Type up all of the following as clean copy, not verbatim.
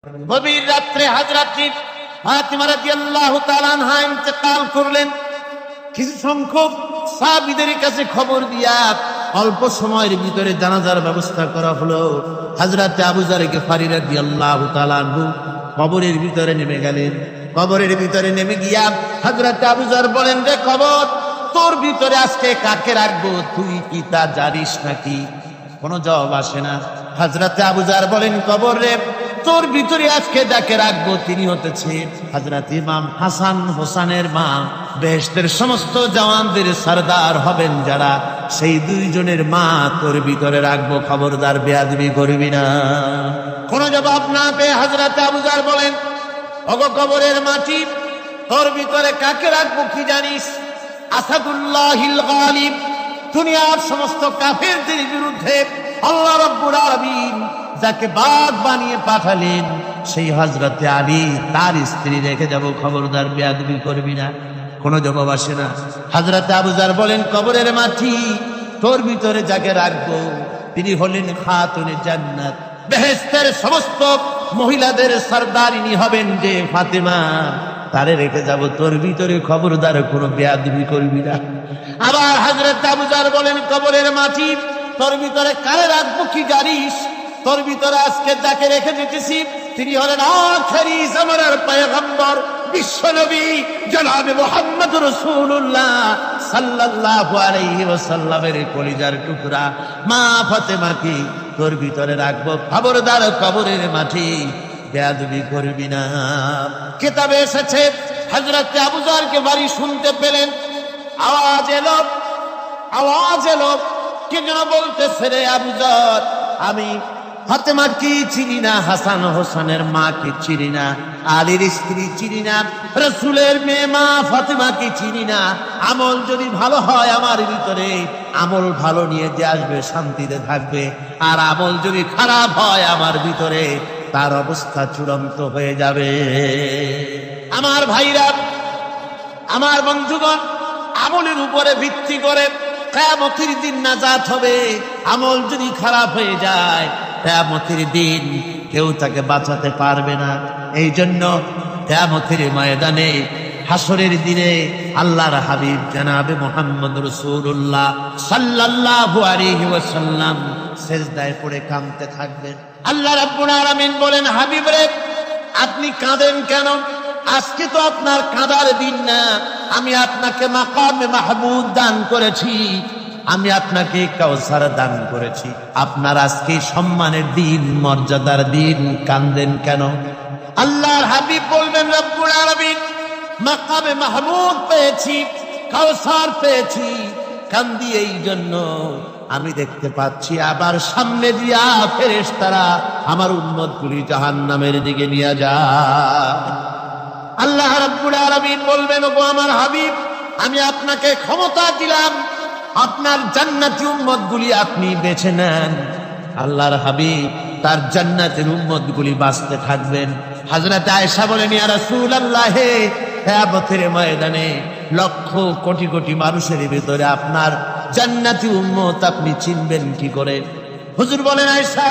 গভীর রাত্রে হযরত ফাতিমা রাদিয়াল্লাহু তাআলা আনহা ইন্তেকাল করলেন। কিছু সংখ্যক সাহাবীদের কাছে খবর দিয়া অল্প সময়ের ভিতরে জানাজার ব্যবস্থা করা হলো। হযরত আবু যর গিফারী রাদিয়াল্লাহু তাআলা আনহু কবরের ভিতরে নেমে গেলেন। কবরের ভিতরে নেমে গিয়া হযরত আবু যর বলেন, রে কবর, তোর ভিতরে আজকে কাকে রাখবো? তুই কি তা জানিস নাকি? কোনো জবাব আসে না। হযরত আবু যর বলেন, কবর রে, তোর ভিতরে আজকে যাকে রাখবো তিনি হতেছে হযরত ইমাম হাসান হোসেনের মা। বেহেশতের সমস্ত জওয়ানদের সরদার হবেন যারা, সেই দুইজনের মা তোর ভিতরে রাখবো। খবরদার বেয়াদবি করবি না। কোনো জবাব না পেয়ে হযরত আবু যর বলেন, ওগো কবরের মাটি, তোর ভিতরে কাকে রাখবো কি জানিস? আসাদুল্লাহিল গালিব, দুনিয়ার সমস্ত কাফেরদের বিরুদ্ধে আল্লাহ রাব্বুল আলামিন যাকে বাঘ বানিয়ে পাঠালেন, সেই হযরত আলী তার স্ত্রী রেখে যাব। খবরদার বেয়াদবি করবি না। কোনো জবাব আসে না। হযরত আবু যর বলেন, কবরের মাটি, তোর ভিতরে যাকে রাখবো তিনি হলেন খাতুনে জান্নাত, বেহেশতের সমস্ত মহিলাদের সরদারিনী হবেন যে ফাতেমা, তারে রেখে যাব তোর ভিতরে। খবরদার কোনো বেয়াদবি করবি না। আবার হযরত আবু যর বলেন, কবরের মাটি, তোর ভিতরে কারে রাখবো কি জানিস? তোর ভিতরে আজকে যাকে রেখে যেতেছি তিনি হলেন আখেরি জামানার পয়গম্বর বিশ্বনবী জনাবে মুহাম্মদ রাসূলুল্লাহ সাল্লাল্লাহু আলাইহি ওয়াসাল্লামের কলিজার টুকরা মা ফাতেমাকে তোর ভিতরে রাখবো। খবরদার কবরের মাটি, বেয়াদবি করবি না। কিতাবে এসেছে হযরত আবু যরকে বাড়ি শুনতে পেলেন, আওয়াজ এলো, কে যেন বলতেছে, রে আবু যর, আমি ফাতেমা কি চিনি না, হাসান হোসেনের মা কি চিনি না, আলীর স্ত্রী চিনি না, রাসূলের মেয়ে মা ফাতেমা কি চিনি না। আমল যদি ভালো হয় আমার ভিতরে, আমল ভালো নিয়ে যে আসবে শান্তিতে থাকবে, আর আমল যদি খারাপ হয় আমার ভিতরে, তার অবস্থা চূড়ান্ত হয়ে যাবে। আমার ভাইরা, আমার বন্ধুগণ, আমলের উপরে ভিত্তি করে কিয়ামতের দিন নাজাত হবে। আমল যদি খারাপ হয়ে যায়, কিয়ামতের দিন কেউ তাকে বাঁচাতে পারবে না। এই জন্য কিয়ামতের ময়দানে, হাসরের দিনে আল্লাহর হাবিব জনাবে মুহাম্মদ রাসূলুল্লাহ সাল্লাল্লাহু আলাইহি ওয়াসাল্লাম সিজদায় পড়ে কাঁদতে থাকবেন। আল্লাহ রাব্বুল আলামিন বলেন, হাবিব রে, আপনি কাঁদেন কেন? আজকে তো আপনার কাঁদার দিন না। আমি আপনাকে মাকামে মাহমুদ দান করেছি, আমি আপনাকে কাউসার দান করেছি। আপনার আজকে সম্মানের দিন, মর্যাদার দিন, কাঁদেন কেন? আল্লাহর হাবিব বলবেন, রব্বুল আলামিন, মাকামে মাহমুদ পেয়েছি, কাউসার পেয়েছি, কান্দি এই জন্য আমি দেখতে পাচ্ছি আবার সামনে দিয়া ফেরেশতারা আমার উম্মতগুলি জাহান্নামের দিকে নিয়ে যায়। আল্লাহ রাব্বুল আলামিন বলবেন, ওগো আমার হাবিব, আমি আপনাকে ক্ষমতা দিলাম, আপনার জান্নাতি উম্মতগুলি আপনি বেছে নেন। আল্লাহর হাবিব তার জান্নাতের উম্মতগুলি বাঁচতে থাকবেন। হযরত আয়েশা বলেন, ইয়া রাসূলুল্লাহ, কিয়ামতের ময়দানে লক্ষ কোটি কোটি মানুষের ভিতরে আপনার জান্নাতি উম্মত আপনি চিনবেন কি করে? হুজুর বলেন, আয়েশা,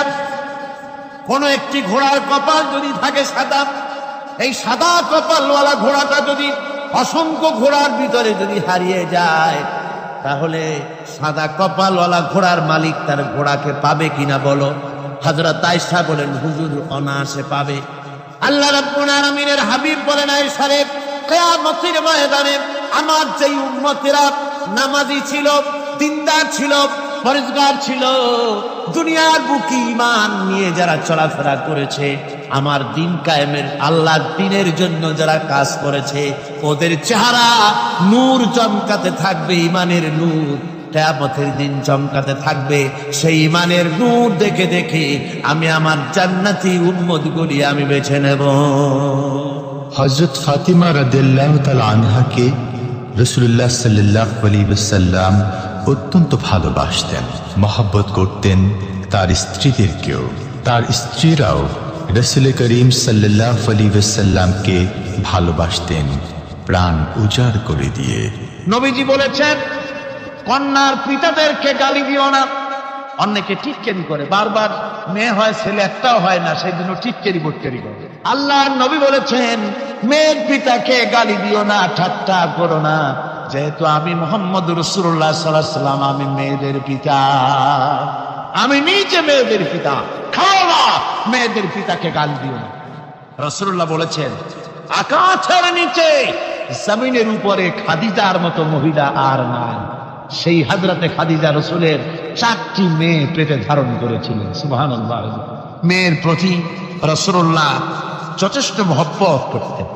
কোন একটি ঘোড়ার কপাল যদি থাকে সাদা, এই সাদা কপালওয়ালা ঘোড়াটা যদি অসংখ্য ঘোড়ার ভিতরে যদি হারিয়ে যায়, তাহলে সাদা কপালওয়ালা ঘোড়ার মালিক তার ঘোড়াকে পাবে কিনা বলো? হযরত আয়েশা বলেন, হুজুর, অনায়াসে পাবে। আল্লাহ রাব্বুল আলামিনের হাবিব বলেন, আয়েশা রে, কিয়ামতের ময়দানে আমার যেই উম্মতেরা নামাজি ছিল, দিনদার ছিল, পরেজগার ছিল, দুনিয়ার বুকে ঈমান নিয়ে যারা চলাফেরা করেছে, আমার দিন কায়েমের আল্লাহর দ্বীনের জন্য যারা কাজ করেছে, ওদের চেহারা নূর চমকাতে থাকবে, ঈমানের নূর কিয়ামতের দিন চমকাতে থাকবে। সেই ঈমানের নূর দেখে দেখে আমি আমার জান্নাতি উম্মতগুলি আমি বেছে নেব। হযরত ফাতিমা রাদিয়াল্লাহু তাআলা আনহাকে রাসূলুল্লাহ সাল্লাল্লাহু আলাইহি ওয়াসাল্লাম অত্যন্ত ভালোবাসতেন, মহব্বত করতেন তার স্ত্রীদেরকেও। তার স্ত্রীরাও রাসূল করিম সাল্লাল্লাহু আলাইহি ওয়াসাল্লামকে ভালোবাসতেন প্রাণ উজাড় করে দিয়ে। নবীজি বলেছেন, কন্যার পিতাদেরকে গালি দিও না। অনেকে ঠিক কেন করে, বারবার মেয়ে হয় ছেলে একটাও হয় না, সেই জন্য টিটকারি বটকারি করে। আল্লাহর নবী বলেছেন মেয়ের পিতাকে গালি দিও না, ঠাট্টা করো না, যেহেতু আমি মুহাম্মদ রাসূলুল্লাহ সাল্লাল্লাহু আলাইহি ওয়াসাল্লাম, আমি মেয়েদের পিতা, আমি নিজে মেয়েদের পিতা। খাও না, মেয়েদের পিতাকে গালি দিও না। রাসূলুল্লাহ বলেছেন আকাশের নিচে জমিনের উপরে খাদিজার মতো মহিলা আর নাই। সেই হযরতে খাদিজা রাসূলের 4টি মেয়ে পেটে ধারণ করেছিলেন। সুবহানাল্লাহ। মেয়ের প্রতি রাসূলুল্লাহ যথেষ্ট মহব্বত করতেন,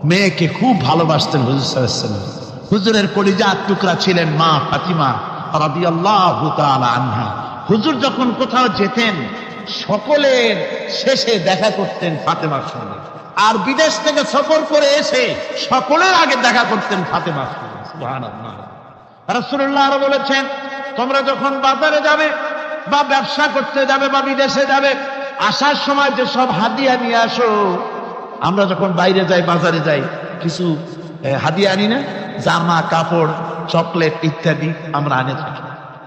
মেয়েকে খুব ভালোবাসতেন হুজুর সাল্লাল্লাহু আলাইহি ওয়াসাল্লাম। হুজুরের কলিজার টুকরা ছিলেন মা ফাতিমা রাদিয়াল্লাহু তাআলা আনহা। হুজুর যখন কোথাও যেতেন সকলের শেষে দেখা করতেন ফাতেমার সঙ্গে, আর বিদেশ থেকে সফর করে এসে সকলের আগে দেখা করতেন ফাতেমার সঙ্গে। সুবহানাল্লাহ। রাসূলুল্লাহ আরো বলেছেন তোমরা যখন বাজারে যাবে বা ব্যবসা করতে যাবে বা বিদেশে যাবে, আসার সময় যে সব হাদিয়া নিয়ে আসো। আমরা যখন বাইরে যাই, বাজারে যাই, কিছু হাদিয়া আনি না, জামা কাপড় চকলেট ইত্যাদি আমরা আনে থাকি।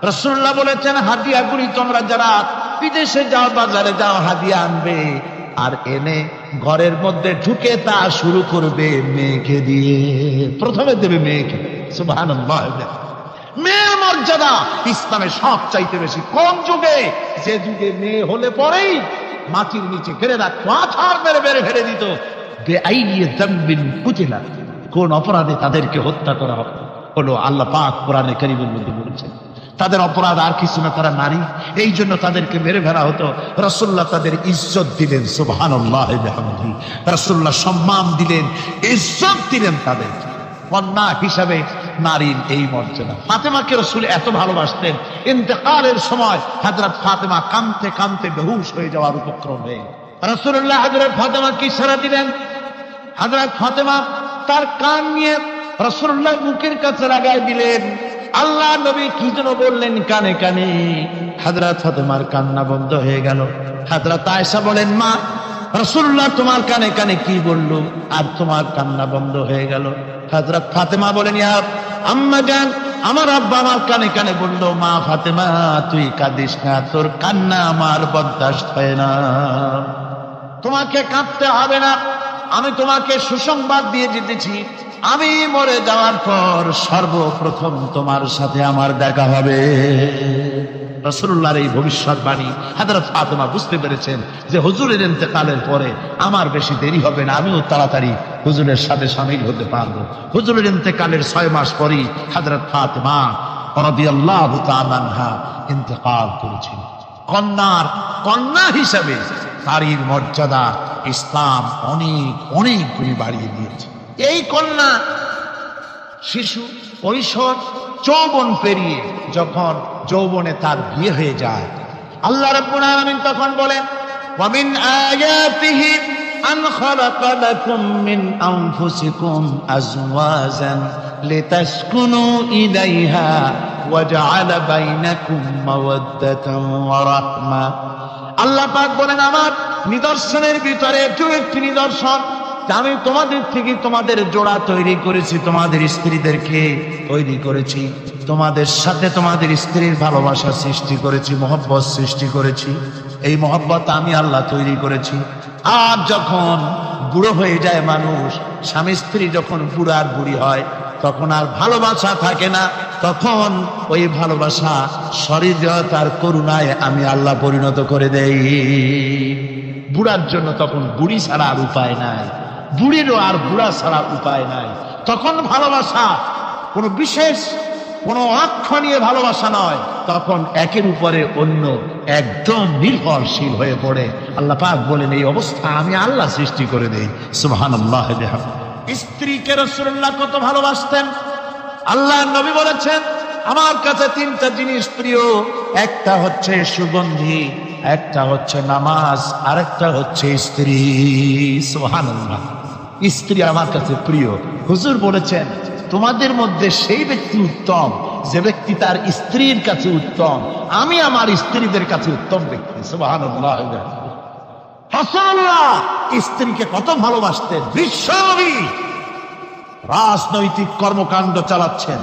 রাসূলুল্লাহ বলেছেন হাদিয়াগুলি তোমরা যারা বিদেশে যাও বাজারে যাও হাদিয়া আনবে, আর এনে ঘরের মধ্যে ঢুকে তা শুরু করবে মেয়েকে দিয়ে। প্রথমে দেবে মেয়েকে। সুবহানাল্লাহ। মেয়ের মর্যাদা ইসলামে সব চাইতে বেশি। কোন যুগে? যে যুগে মেয়ে হলে পরেই মাটির নিচে ঘিরে রাখতো, আছাড় মেরে মেরে ফেলে দিত। বেআইনি যামবিন কুতিলা, কোন অপরাধে তাদেরকে হত্যা করা হলো। আল্লাহ পাক কোরআনে কারীমের মধ্যে বলেছেন তাদের অপরাধ আর কিছু না, তারা নারী, এই জন্য তাদেরকে মেরে ফেলা হতো। রাসূলুল্লাহ তাদের ইজ্জত দিলেন। সুবহানাল্লাহ। রাসূলুল্লাহ সম্মান দিলেন, ইজ্জত দিলেন তাদের। কন্যা হিসাবে নারীর এই মর্যাদা। ফাতেমাকে রাসূল এত ভালোবাসতেন, ইন্তেকালের সময় হযরত ফাতেমা কাঁদতে কাঁদতে বেহুশ হয়ে যাওয়ার উপক্রম হয়ে রাসূলুল্লাহ হযরত ফাতেমাকে ইশারা দিলেন। হযরত ফাতেমা তার কান নিয়ে রাসূলুল্লাহ মুখের কাছে লাগাই দিলেন। আল্লাহ নবী কি যেন বললেন কানে কানে, হযরত ফাতেমার কান্না বন্ধ হয়ে গেল। হযরত আয়েশা বলেন মা, রাসূলুল্লাহ তোমার কানে কানে কি বললো আর তোমার কান্না বন্ধ হয়ে গেল? হযরত ফাতেমা বলেন ইয়া আম্মা জান, আমার আব্বা আমার কানে কানে বললো মা ফাতেমা তুই কাঁদিস না, তোর কান্না আমার বরদাস্ত হয় না, তোমাকে কাঁদতে হবে না। আমি তোমাকে সুসংবাদ দিয়ে দিতেছি, আমি মরে যাওয়ার পর সর্বপ্রথম তোমার সাথে আমার দেখা হবে। রাসূলুল্লাহর এই ভবিষ্যৎবাণী হযরত ফাতেমা বুঝতে পেরেছেন যে হুজুরের ইন্তেকালের পরে আমার বেশি দেরি হবে না, আমিও তাড়াতাড়ি হুজুরের সাথে শামিল হতে পারবো। হুজুরের ইন্তেকালের 6 মাস পরেই হযরত ফাতেমা রাদিয়াল্লাহু তাআলা আনহা ইন্তেকাল করেছেন। কন্যা হিসাবে নারীর মর্যাদা ইসলাম অনেক অনেক গুণে বাড়িয়ে দিয়েছে। এই কন্যা শিশু কৈশোর যৌবন পেরিয়ে যখন যৌবনে তার বিয়ে হয়ে যায়, আল্লাহ রাব্বুল আলামিন তখন বলেন ওয়া মিন আয়াতিহি আন খালাকা লাকুম মিন আনফুসিকুম আজওয়াজান লিতাসকুনু ইলাইহা ওয়া জাআলা বাইনাকুম মাওয়াদ্দাতান ওয়া রাহমা। আল্লাহ পাক বলেন আমার নিদর্শনের ভিতরে একটি নিদর্শন, আমি তোমাদের থেকে তোমাদের জোড়া তৈরি করেছি, তোমাদের স্ত্রীদেরকে তৈরি করেছি, তোমাদের সাথে তোমাদের স্ত্রীর ভালোবাসা সৃষ্টি করেছি, মহব্বত সৃষ্টি করেছি। এই মহব্বত আমি আল্লাহ তৈরি করেছি। আর যখন বুড়ো হয়ে যায় মানুষ, স্বামী স্ত্রী যখন বুড়ার বুড়ি হয় তখন আর ভালোবাসা থাকে না, তখন ওই ভালোবাসা শরীয়তার করুণায় আমি আল্লাহ পরিণত করে দেই। বুড়ার জন্য তখন বুড়ি ছাড়া আর উপায় নাই, বুড়িরও আর বুড়া ছাড়া উপায় নাই। তখন ভালোবাসা কোনো বিশেষ কোনো অক্ষণীয় ভালোবাসা নয়, তখন একের উপরে অন্য একদম নির্ভরশীল হয়ে পড়ে। আল্লাহ পাক বলেন এই অবস্থা আমি আল্লাহ সৃষ্টি করে দেই। সুবহানাল্লাহ। স্ত্রীকে রাসূলুল্লাহ কত ভালোবাসতেন। আল্লাহর নবী বলেছেন আমার কাছে 3টা জিনিস প্রিয়, একটা হচ্ছে সুগন্ধি, একটা হচ্ছে নামাজ, আরেকটা হচ্ছে স্ত্রী। সুবহানাল্লাহ। স্ত্রী আমার কাছে প্রিয়। হুজুর বলেছেন তোমাদের মধ্যে সেই ব্যক্তি উত্তম যে ব্যক্তি তার স্ত্রীর কাছে উত্তম, আমি আমার স্ত্রীদের কাছে উত্তম ব্যক্তি। সুবহানাল্লাহ। রাসূলুল্লাহ স্ত্রীকে কত ভালোবাসতেন। বিশ্বনবী রাজনৈতিক কর্মকাণ্ড চালাচ্ছেন,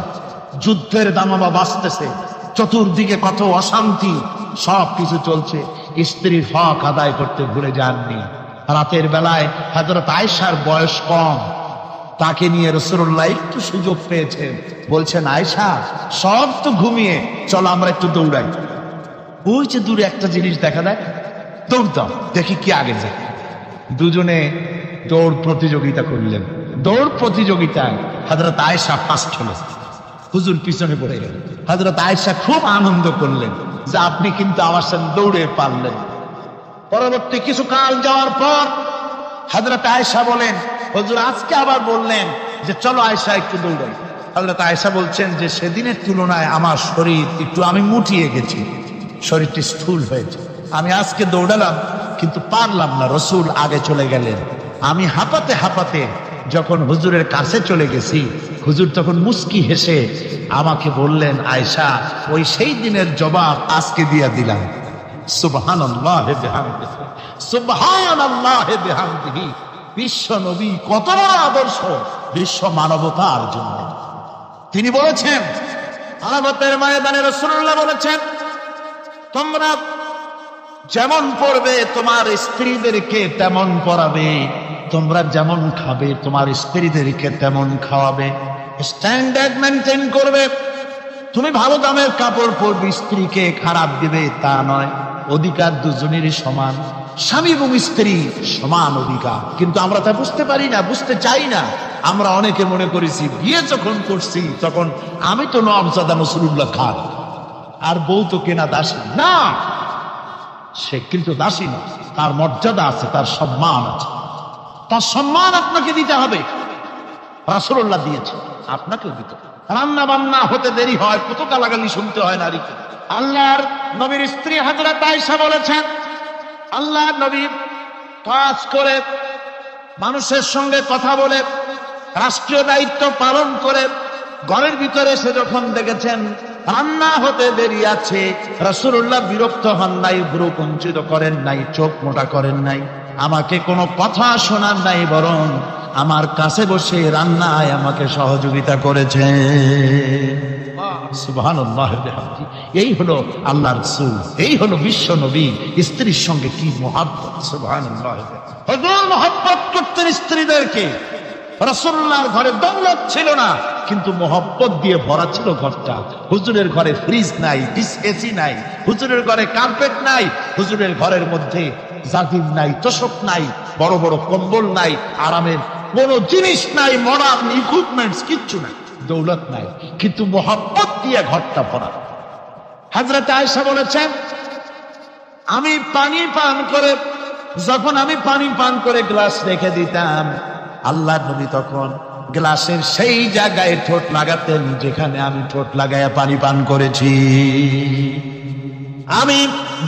যুদ্ধের দামামা বাজতেছে, চতুর্দিকে কত অশান্তি, সব কিছু চলছে, স্ত্রীর হক আদায় করতে ভুলে যাননি। রাতের বেলায় হযরত আয়েশার বয়স কম, তাকে নিয়ে রাসূলুল্লাহ একটু সুযোগ পেয়েছেন, বলছেন আয়েশা সব তো ঘুমিয়ে, চলো আমরা একটু দৌড়াই। ওই যে দূরে একটা জিনিস দেখা যায়, দৌড় দাও, দেখি কি আগে যায়। দুজনে দৌড় প্রতিযোগিতা করলেন। দৌড় প্রতিযোগিতায় হযরত আয়েশা ফার্স্ট হলো, হুজুর পিছনে পড়ে গেল। হযরত আয়েশা খুব আনন্দ করলেন যে আপনি কিন্তু আমার সাথে দৌড়ে পারলেন। পরবর্তী কিছু কাল যাওয়ার পর হযরত আয়েশা বলেন, হুজুর আজকে আবার বললেন যে চলো আয়েশা একটু দৌড়াই। হযরত আয়েশা বলছেন যে সেদিনের তুলনায় আমার শরীর একটু, আমি মুটিয়ে গেছি, শরীরটি স্থূল হয়েছে। আমি আজকে দৌড়ালাম কিন্তু পারলাম না, রাসূল আগে চলে গেলেন। আমি হাঁপাতে হাঁপাতে যখন হুজুরের কাছে চলে গেছি, হুজুর তখন মুস্কি হেসে আমাকে বললেন, আয়েশা ওই সেই দিনের জবাব আজকে দিয়া দিলাম। সুবহানাল্লাহ বিহামদিহি, সুবহানাল্লাহ বিহামদিহি। বিশ্ব নবী কত বড় আদর্শ বিশ্ব মানবতার জন্য। তিনি বলেছেন, আরাফাতের ময়দানে রাসূলুল্লাহ বলেছেন, তোমরা যেমন পড়বে তোমার স্ত্রীদেরকে তেমন পড়াবে, তোমরা যেমন খাবে তোমার স্ত্রীদেরকে তেমন খাওয়াবে, স্ট্যান্ডার্ড মেনটেন করবে। তুমি ভালো দামের কাপড় পরবে, স্ত্রীকে খারাপ দিবে তা নয়। অধিকার দুজনেরই সমান, স্বামী এবং স্ত্রী সমান অধিকার। কিন্তু আমরা তা বুঝতে পারি না, বুঝতে চাই না। আমরা অনেকে মনে করেছি বিয়ে যখন করছি তখন আমি তো নওয়াবজাদা নসরুল্লাহ খান আর বউ তো কেনা দাসী না। সে কিন্তু দাসী না, তার মর্যাদা আছে, তার সম্মান আছে, তার সম্মান আপনাকে দিতে হবে। রাসূলুল্লাহ দিয়েছে, আপনাকেও দিতে হবে। রান্না বান্না হতে দেরি হয়, কত গালাগালি শুনতে হয় নারীকে। আল্লাহর নবীর স্ত্রী হযরত আয়েশা বলেছেন, আল্লাহর নবী কাজ করে, মানুষের সঙ্গে কথা বলে, রাষ্ট্রীয় দায়িত্ব পালন করে ঘরের ভিতরে এসে যখন দেখেছেন রান্না হতে দেরি আছে, রাসূলুল্লাহ বিরক্ত হন নাই, ভ্রু কুঞ্চিত করেন নাই, চোখ মোটা করেন নাই, আমাকে কোনো কথা শোনার নাই, বরং আমার কাছে বসে রান্নায় আমাকে সহযোগিতা করেছে। সুবহানাল্লাহ বিহামদিহি। এই হলো আল্লাহর রাসূল, এই হলো বিশ্ব নবী। স্ত্রীর সঙ্গে কি মহব্বত! সুবহানাল্লাহ। হুজুর মহব্বত করতেন স্ত্রীদেরকে। রাসূলুল্লাহর ঘরে দৌলত ছিল না, কিন্তু মহব্বত দিয়ে ভরা ছিল ঘরটা। হুজুরের ঘরে ফ্রিজ নাই, এসি নাই, হুজুরের ঘরে কার্পেট নাই, হুজুরের ঘরের মধ্যে জাজিম নাই, তোশক নাই, বড় বড় কম্বল নাই, আরামের কোনো জিনিস নাই, মডার্ন ইকুইপমেন্টস কিচ্ছু নাই, দৌলত নাই, কিন্তু মহব্বত দিয়ে ঘরটা ভরা। হযরত আয়েশা বলেছেন, আমি পানি পান করে, যখন আমি পানি পান করে গ্লাস রেখে দিতাম, আল্লাহর নবী তখন গ্লাসের সেই জায়গায় ঠোঁট লাগাতেন যেখানে আমি ঠোঁট লাগাইয়া পানি পান করেছি। আমি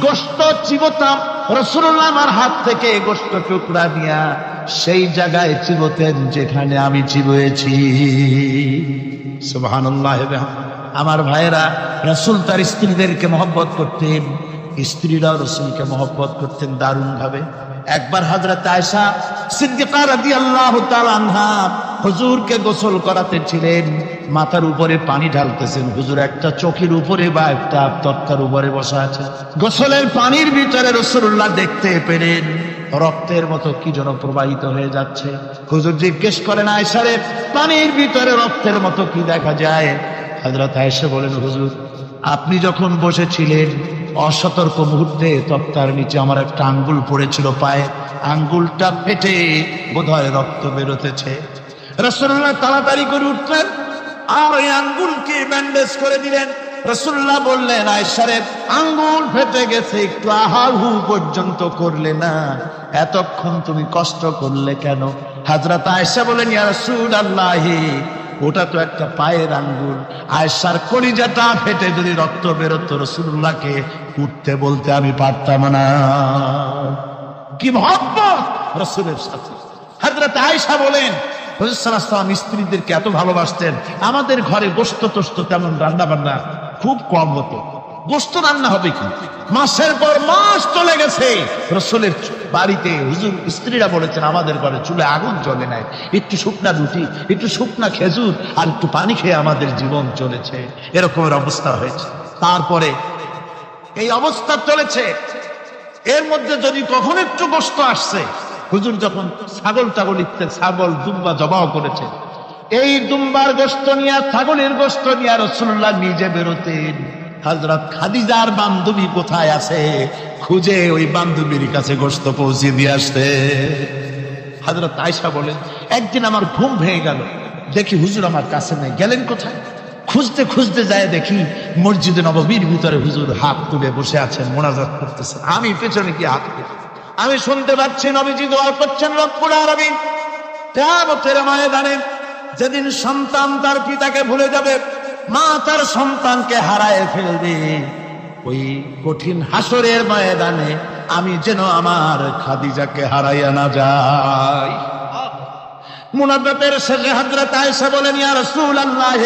গোশত চিবোতাম, রাসূলুল্লাহ আমার হাত থেকে গোশত টুকরা নিয়া সেই জায়গায় চিবোতেন যেখানে আমি চিবুয়েছি। সুবহানাল্লাহ। আমার ভাইয়েরা, রাসূল তার স্ত্রীদেরকে মহব্বত করতেন, স্ত্রীরাও রাসূলকে মহব্বত করতেন দারুণ ভাবে। একবার হযরত আয়েশা সিদ্দিকা রাদিয়াল্লাহু তাআলা আনহা হুজুরকে গোসল করাতেছিলেন, মাথার উপরে পানি ঢালতেছেন, হুজুর একটা চৌকির উপরে বা একটা তক্তার উপরে বসা আছে। গোসলের পানির ভিতরে রাসূলুল্লাহ দেখতে পেলেন রক্তের মতো কি যেন প্রবাহিত হয়ে যাচ্ছে। হুজুর জিজ্ঞেস করেন, আয়েশা রে, পানির ভিতরে রক্তের মতো কি দেখা যায়? হযরত আয়েশা বলেন, হুজুর আপনি যখন বসেছিলেন অসতর্ক মুহূর্তে তক্তার নিচে আমার একটা আঙ্গুল পড়েছিল পায়ে, আঙ্গুলটা ফেটে বোধহয় রক্ত বেরোতেছে। রাসূলুল্লাহ তাড়াতাড়ি করে উঠলেন আর ওই আঙ্গুলকে ব্যান্ডেজ করে দিলেন। রাসূলুল্লাহ বললেন, আয়েশা রে, আঙ্গুল ফেটে গেছে, একটু আহাহু পর্যন্ত করলে না, এতক্ষণ তুমি কষ্ট করলে কেন? হযরত আয়েশা বলেন, ইয়া রাসূলুল্লাহ, ওটা তো একটা পায়ের আঙ্গুল। আয়েশার কলিজাটা ফেটে যদি রক্ত বেরোতো, রাসূলুল্লাহকে উঠতে বলতে আমি পারতাম না। কি মহব্বত রাসূলের সাথে! হযরত আয়েশা বলেন, হুজুর সাল্লাল্লাহু আলাইহি ওয়াসাল্লাম স্ত্রীদেরকে এত ভালোবাসতেন, আমাদের ঘরে গোশত টোস্ত তেমন রান্না বান্না খুব কম হতো। গোশত রান্না হবে কি, মাসের পর মাস চলে গেছে রাসূলের বাড়িতে। হুজুর স্ত্রীরা বলেছেন, আমাদের ঘরে চুলে আগুন জ্বলে নাই, একটু শুকনা রুটি, একটু শুকনা খেজুর আর একটু পানি খেয়ে আমাদের জীবন চলেছে। এরকমের অবস্থা হয়েছে। তারপরে এই অবস্থা চলেছে, এর মধ্যে যদি কখনো একটু গোশত আসছে, হুজুর যখন ছাগল ছাগল দুম্বা জবাও করেছে, এই দুম্বার গোশত নিয়ে ছাগলের গোশত নিয়ে রাসূলুল্লাহ নিজে বেরোতেন। হযরত খাদিজার বান্ধবী কোথায় আছে খুঁজে ওই বান্ধবীর কাছে গোশত পৌঁছে দিয়ে আসতে। হযরত আয়েশা বলেন, একদিন আমার ঘুম ভেঙে গেল, দেখি হুজুর আমার কাছে নেই, গেলেন কোথায়? খুঁজতে খুঁজতে যায় দেখি মসজিদে নববীর ভিতরে হুজুর হাত তুলে বসে আছেন, মোনাজাত করতেছেন। আমি পেছনে কি হাত তুলে আমি শুনতে পাচ্ছি নবীজি দোয়া করছেন, রব্বুল আলামিন কিয়ামতের ময়দানে যেদিন সন্তান তার পিতাকে ভুলে যাবে, মা তার সন্তানকে হারায় ফেলবে, ওই কঠিন হাসরের ময়দানে আমি যেন আমার খাদিজাকে হারাইয়া না যাই। মুনাজাতের শেষে হযরত আয়েশা বলেন, ইয়া রাসূলুল্লাহ,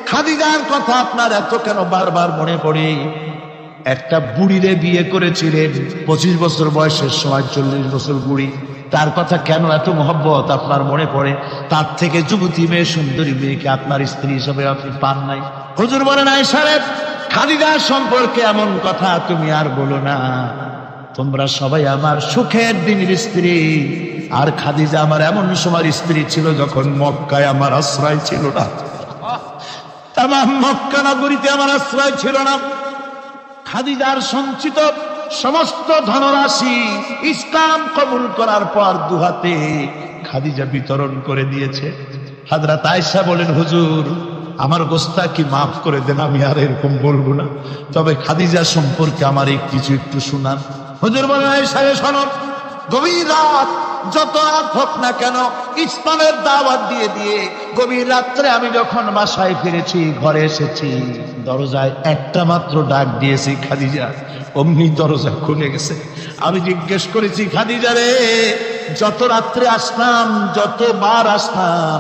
খাদিজার কথা আপনার এত কেন বারবার মনে পড়ে? একটা বুড়িরে বিয়ে করেছিলেন 25 বছর বয়সের সময়, 40 বছর বুড়ি, তার কথা কেন এত মহব্বত আপনার মনে পড়ে? তার থেকে যুবতী মেয়ে, সুন্দরী মেয়েকে আপনার স্ত্রী হিসেবে আপনি পান নাই? হুজুর বলেন, আয়েশা রে, খাদিজা সম্পর্কে এমন কথা তুমি আর বলো না। তোমরা সবাই আমার সুখের দিনের স্ত্রী, আর খাদিজা আমার এমন সময় স্ত্রী ছিল যখন মক্কায় আমার আশ্রয় ছিল না, তামাম মক্কা নগরীতে আমার আশ্রয় ছিল না। খাদিজার সঞ্চিত সমস্ত ধনরাশি ইসলাম কবুল করার পর দুহাতে খাদিজা বিতরণ করে দিয়েছে। হযরত আয়েশা বলেন, হুজুর আমার গোস্তাকি মাফ করে দেন, আমি আর এরকম বলবো না, তবে খাদিজা সম্পর্কে আমার কিছু একটু শোনান। হুজুর বলেন, আয়েশা শোনো, গভীর রাত যত রাত হোক না কেন, ইসলামের দাওয়াত দিয়ে দিয়ে গভীর রাত্রে আমি যখন বাসায় ফিরেছি, ঘরে এসেছি, দরজায় একটা মাত্র ডাক দিয়েছি, খাদিজা, অমনি দরজা খুলে গেছে। আমি জিজ্ঞেস করেছি, খাদিজা রে, যত রাত্রে আসলাম, যতবার আসলাম,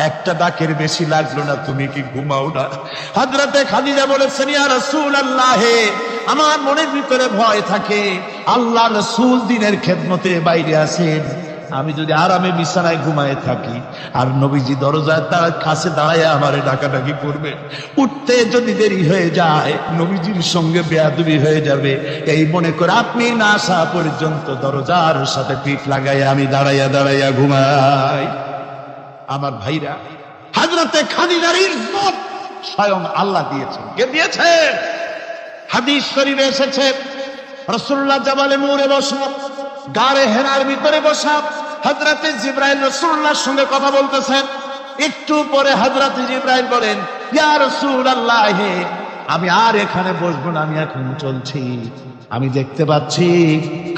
একটা ডাকের বেশি লাগলো না, তুমি কি ঘুমাও না? হযরতে খাদিজা বলেছেন, ইয়া রাসূলুল্লাহ, আমার মনের ভিতরে ভয় থাকে, আল্লাহ রাসূল দিনের খেদমতে বাইরে আছেন, আমি যদি আরামে বিছানায় ঘুমায় থাকি আর নবীজি দরজায় তার কাছে দাঁড়ায় আমারে ডাকাডাকি করবে, উঠতে যদি দেরি হয়ে যায় নবীজির সঙ্গে বেয়াদবি হয়ে যাবে, এই মনে করে আপনি না আসা পর্যন্ত দরজার সাথে পিঠ লাগাইয়া আমি দাঁড়াইয়া দাঁড়াইয়া ঘুমাই। আমার ভাইরা, হযরতে খাদিজার ইজ্জত স্বয়ং আল্লাহ দিয়েছেন। কে দিয়েছে? হাদিস শরীফে এসেছে, রাসূলুল্লাহ জাবালে নূরে বসা, গারে হেরার ভিতরে বসা, হযরতে জিবরাইল রাসূলুল্লাহর সঙ্গে কথা বলতেছেন। একটু পরে হযরতে জিবরাইল বলেন, ইয়া রাসূলুল্লাহ, আমি আর এখানে বসবো না, আমি এখন চলছি। আমি দেখতে পাচ্ছি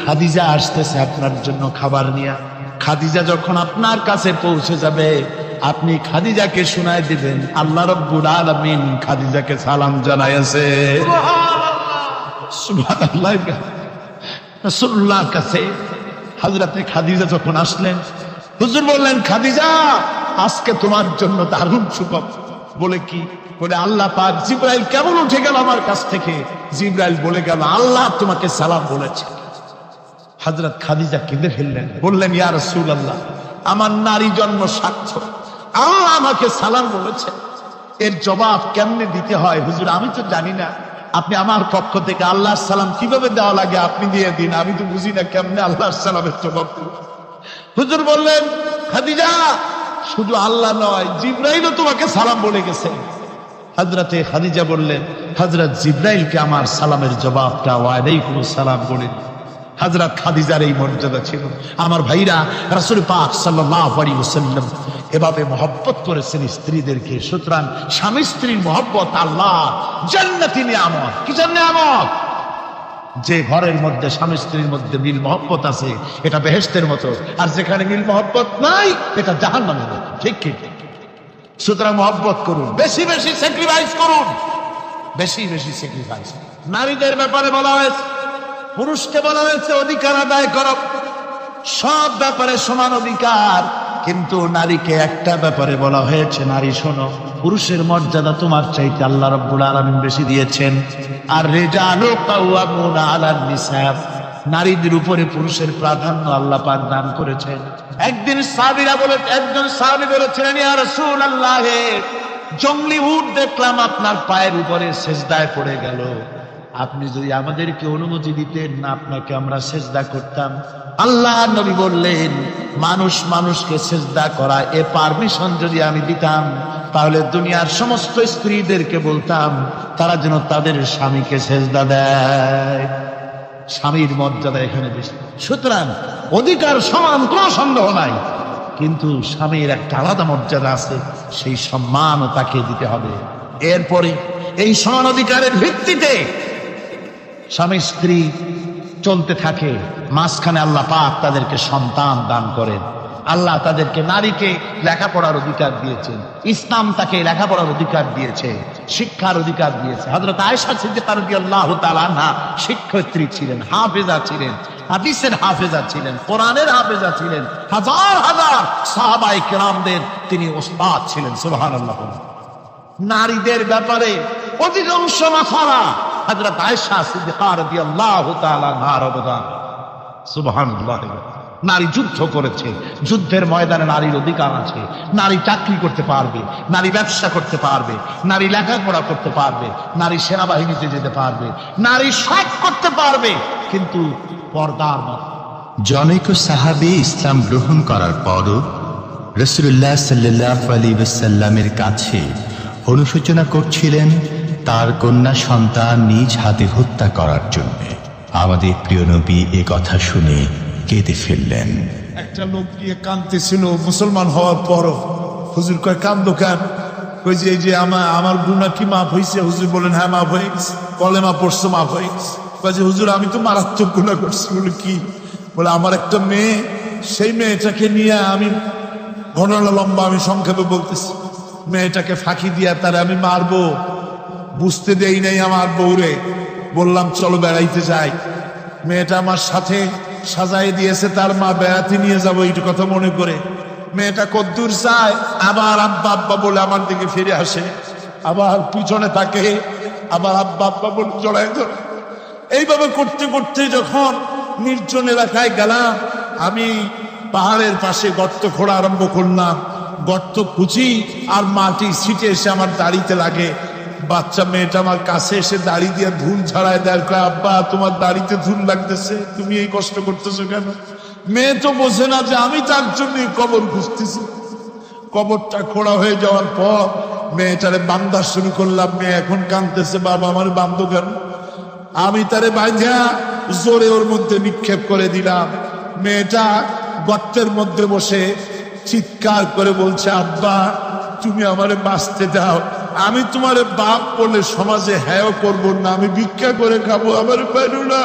খাদিজা আসতেছে আপনার জন্য খাবার নিয়ে। খাদিজা যখন আপনার কাছে পৌঁছে যাবে, আপনি খাদিজাকে শোনায় দিবেন আল্লাহ রাব্বুল আলামিন খাদিজাকে সালাম জানাইছে। সুবহানাল্লাহ। রাসূলুল্লাহর কাছে হযরতে খাদিজা যখন আসলেন, হুজুর বললেন, খাদিজা, আজকে তোমার জন্য দারুণ সুখবর। বলে কি? বলে আল্লাহ পাক, জিবরাইল কেমন উঠে গেল আমার কাছ থেকে, জিবরাইল বলে গেল আল্লাহ তোমাকে সালাম বলেছে। হযরত খাদিজা কেঁদে ফেললেন, বললেন, ইয়া রাসূলুল্লাহ, আমার নারী জন্ম সার্থক, আল্লাহ আমাকে সালাম বলেছে, এর জবাব কেমনে দিতে হয় হুজুর আমি তো জানি না, আপনি আমার পক্ষ থেকে আল্লাহর সালাম কিভাবে দেওয়া লাগে আপনি দিয়ে দিন, আমি তো বুঝি না কেমনে আল্লাহর সালামের জবাব দেব। হুজুর বললেন, খাদিজা, শুধু আল্লাহ নয়, জিবরাইলও তোমাকে সালাম বলে গেছে। হযরতে খাদিজা বললেন, হযরত জিবরাইলকে আমার সালামের জবাবটা ওয়ালাইকুম সালাম বলে। হযরত খাদিজার এই মর্যাদা ছিল। আমার ভাইরা, রাসূল পাক সাল্লাল্লাহু আলাইহি ওয়াসাল্লাম এভাবে মহব্বত করেছেন স্ত্রীদেরকে। সুতরাং স্বামী স্ত্রীর মহব্বত আল্লাহ জান্নাতি নিয়ামত। কিসের নিয়ামত? যে ঘরের মধ্যে স্বামী স্ত্রীর মধ্যে মিল মহব্বত আছে, এটা বেহেশতের মতো, আর যেখানে মিল মহব্বত নাই, এটা জাহান্নামের মতো। ঠিক কি? সুতরাং মহব্বত করুন, বেশি বেশি স্যাক্রিফাইস করুন, বেশি বেশি স্যাক্রিফাইস। নারীদের ব্যাপারে বলা হয়েছে, পুরুষকে বলা হয়েছে অধিকার আদায় করো, সব ব্যাপারে সমান অধিকার, কিন্তু নারীকে একটা ব্যাপারে বলা হয়েছে, নারী শোনো, পুরুষের মর্যাদা তোমার চাইতে আল্লাহ রাব্বুল আলামিন বেশি দিয়েছেন। আর রিজালু কাওয়ামুনা আলান নিসা, নারীদের উপরে পুরুষের প্রাধান্য আল্লাহ পাক দান করেছেন। একদিন একজন সাহাবী বলেছিলেন, ইয়া রাসূলুল্লাহ, জংলি উট দেখলাম আপনার পায়ের উপরে সেজদায় পড়ে গেল, আপনি যদি আমাদেরকে অনুমতি দিতেন না, আপনাকে আমরা সেজদা করতাম। আল্লাহ নবী বললেন, মানুষ মানুষকে সেজদা করা এ পারমিশন যদি আমি দিতাম, তাহলে দুনিয়ার সমস্ত স্ত্রীদেরকে বলতাম তারা যেন তাদের স্বামীকে সেজদা দেয়। স্বামীর মর্যাদা এখানে বেশি। সুতরাং অধিকার সমান, কোনো সন্দেহ নাই, কিন্তু স্বামীর একটা আলাদা মর্যাদা আছে, সেই সম্মানও তাকে দিতে হবে। এরপরে এই সমান অধিকারের ভিত্তিতে স্বামী স্ত্রী চলতে থাকে, মাঝখানে আল্লাহ পাক তাদেরকে সন্তান দান করেন। আল্লাহ তাদেরকে, নারীকে লেখাপড়ার অধিকার দিয়েছেন, ইসলাম তাকে লেখাপড়ার অধিকার দিয়েছে, শিক্ষার অধিকার দিয়েছে। হযরত আয়েশা সিদ্দিকা রাদিয়াল্লাহু তাআলা আনহা শিক্ষয়িত্রী ছিলেন, হাফেজা ছিলেন, হাদিসের হাফেজা ছিলেন, কোরআনের হাফেজা ছিলেন, হাজার হাজার সাহাবায়ে কেরামদের তিনি ওস্তাদ ছিলেন। সুবহানাল্লাহ। নারীদের ব্যাপারে অধিকাংশ মাসালা হযরত আয়েশা সিদ্দিকা রাদিয়াল্লাহু তাআলা আনহার অবদান। সুবহানাল্লাহ। নারী যুদ্ধ করেছে, যুদ্ধের ময়দানে নারীর অধিকার আছে। নারী চাকরি করতে পারবে, নারী ব্যবসা করতে পারবে, নারী লেখাপড়া করতে পারবে, নারী সেনাবাহিনীতে যেতে পারবে, নারী সব করতে পারবে, কিন্তু পর্দার মতো। জনৈক সাহাবী ইসলাম গ্রহণ করার পরও রাসূলুল্লাহ সাল্লাল্লাহু আলাইহি ওয়াসাল্লামের কাছে অনুশোচনা করছিলেন তার কন্যা সন্তান নিজ হাতে হত্যা করার জন্য। আমাদের প্রিয় নবী এ কথা শুনে কেঁদে ফেললেন। একটা লোক গিয়ে কাঁদতেছিল মুসলমান হওয়ার পরও। হুজুর কয়, কান্দো কেন? কই যে এই যে আমার গুনাহ কি মাফ হয়েছে? হুজুর বলেন, হ্যাঁ মাফ হয়ে গেছে। কলেমা পড়ছো, মাফ হয়ে গেছে। কয় যে হুজুর আমি তো মারাত্মক গুনাহ করছি। বলে কি? বলে আমার একটা মেয়ে, সেই মেয়েটাকে নিয়ে আমি, ঘটনা লম্বা, আমি সংক্ষেপে বলতেছি, মেয়েটাকে ফাঁকি দিয়া তারে আমি মারবো, বুঝতে দেই নাই আমার বউরে। বললাম চলো বেড়াইতে যাই। মেয়েটা আমার সাথে সাজাই দিয়েছে তার মা, বেড়াতে নিয়ে যাবো এইটু কথা মনে করে। মেয়েটা কদ্দূর যায়, আবার আব্বা আব্বা বলে আমার দিকে ফিরে আসে, আবার পিছনে থাকে, আবার আব্বা আব্বা বলে জড়ায় ধরে। এইভাবে করতে করতে যখন নির্জন এলাকায় গেলাম, আমি পাহাড়ের পাশে গর্ত খোঁড়া আরম্ভ করলাম। গর্ত খুঁজি আর মাটি ছিটে এসে আমার দাড়িতে লাগে। বাচ্চা মেয়েটা আমার কাছে এসে দাড়ি দিয়ে ধুল ছাড়ায় দেয়। আব্বা তোমার দাড়িতে ধুল লাগতেছে, তুমি এই কষ্ট করতেছো কেন? মেয়ে তো বোঝে না যে আমি তার জন্য কবর খুঁজতেছি। কবরটা খোঁড়া হয়ে যাওয়ার পর মেয়েটারে বান্ধা শুরু করলাম। মেয়ে এখন কাঁদতেছে, বাবা আমার বান্ধব কেন? আমি তারে বাঁধা জোরে ওর মধ্যে নিক্ষেপ করে দিলাম। মেয়েটা গর্তের মধ্যে বসে চিৎকার করে বলছে, আব্বা তুমি আমারে বাঁচতে দাও, আমি তোমার বাপ বলে সমাজে হ্যাঁ করবো না, আমি ভিক্ষা করে খাবো, আমার পারু না।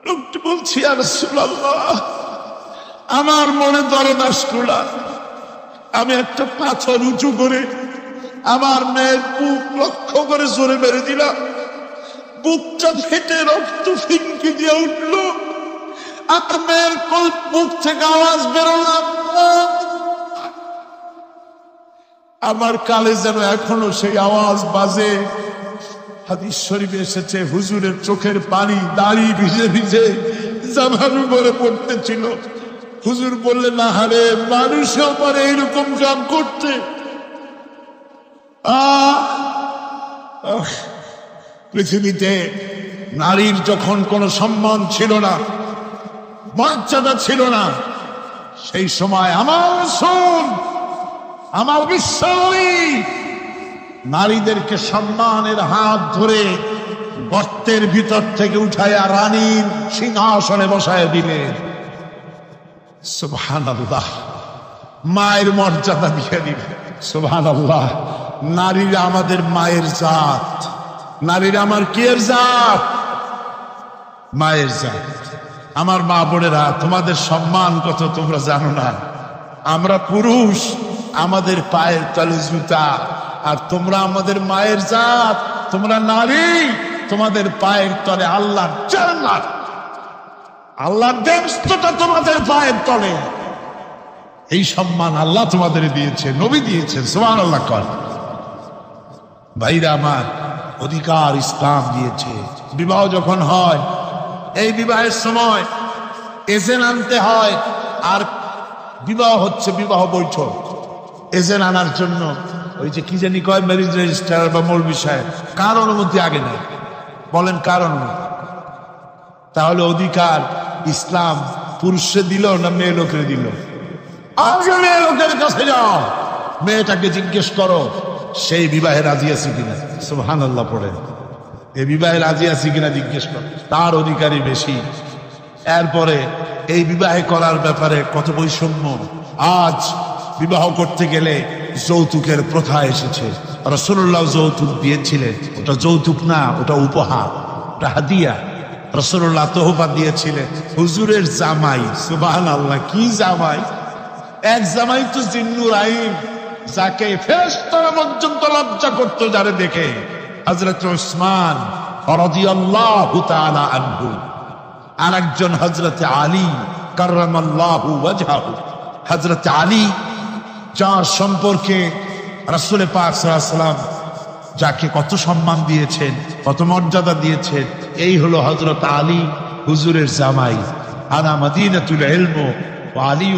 লোকটি বলছি, আর রাসূলুল্লাহ আমার মনে দরদ আসলো। আমি একটা পাথর উঁচু করে আমার মেয়ের বুক লক্ষ্য করে জোরে মেরে দিলাম। বুকটা ফেটে রক্ত ফিনকি দিয়ে উঠলো। আর মেয়ের বুক থেকে আওয়াজ বেরোলো, আমার কালে যেন এখনো সেই আওয়াজ বাজে। হাদিস শরীফে এসেছে, হুজুরের চোখের পানি দাড়ি ভিজে ভিজে জামার উপরে পড়তেছিল। হুজুর বললেন, না হারে, মানুষও পারে এইরকম কাম করতে। পৃথিবীতে নারীর যখন কোনো সম্মান ছিল না, মর্যাদা ছিল না, সেই সময় আমার রাসূল, আমার বিশ্বনবী নারীদেরকে সম্মানের হাত ধরে গর্তের ভিতর থেকে উঠাইয়া রানীর সিংহাসনে বসায় দিলেন। সুবহানাল্লাহ। মায়ের মর্যাদা দিয়ে দিলেন। সুবহানাল্লাহ। নারীরা আমাদের মায়ের জাত। নারীরা আমার কিয়ের জাত? মায়ের জাত। আমার মা বোনেরা, তোমাদের সম্মান কত তোমরা জানো না। আমরা পুরুষ, আমাদের পায়ের তলে জুতা, আর তোমরা আমাদের মায়ের জাত। তোমরা নারী, তোমাদের পায়ের তলে আল্লাহর জান্নাত, আল্লাহর বেহেশতটা তোমাদের পায়ের তলে। এই সম্মান আল্লাহ তোমাদের দিয়েছে, নবী দিয়েছেন। সুবহানাল্লাহ। কর ভাইরা আমার, অধিকার ইসলাম দিয়েছে। বিবাহ যখন হয়, এই বিবাহের সময় এজেন্ট আনতে হয়। আর বিবাহ হচ্ছে বিবাহ বৈঠক। এজেন্ট আনার জন্য ওই যে কি জানি কয়, ম্যারেজ রেজিস্ট্রার বা মৌলবি সাহেব, কার অনুমতি আগে নেয়? বলেন কারণ? তাহলে অধিকার ইসলাম পুরুষে দিল না মেয়ে লোকের দিল? আগে মেয়ে লোকের কাছে যাও, মেয়েটাকে জিজ্ঞেস করো সেই বিবাহে রাজি আছে কিনা। সুবহানাল্লাহ পড়ে, এই বিবাহে রাজি আছে কিনা জিজ্ঞেস করো, তার অধিকারই বেশি। এরপরে এই বিবাহে করার ব্যাপারে কত বৈষম্য। আজ বিবাহ করতে গেলে যৌতুকের প্রথা এসেছে। রাসূলুল্লাহ যৌতুক দিয়েছিলেন, ওটা যৌতুক না, ওটা উপহার, ওটা হাদিয়া। রাসূলুল্লাহ তোহফা দিয়েছিলেন হুজুরের জামাই। সুবহানাল্লাহ, কি জামাই! এক জামাই তো জিন্নুর আইন, যাকে ফেরেশতারা পর্যন্ত লজ্জা করতো যারে দেখে, হযরত উসমান রাদিয়াল্লাহু তাআলা আনহু। আর একজন হযরত আলী কাররামাল্লাহু ওয়াজহাহু। হযরত আলী, যার সম্পর্কে রাসূল পাক সাল্লাল্লাহু আলাইহি ওয়াসাল্লাম যাকে কত সম্মান দিয়েছেন, কত মর্যাদা দিয়েছেন, এই হলো হযরত আলী হুজুরের জামাই। আনা মাদিনাতুল ইলম ওয়া আলী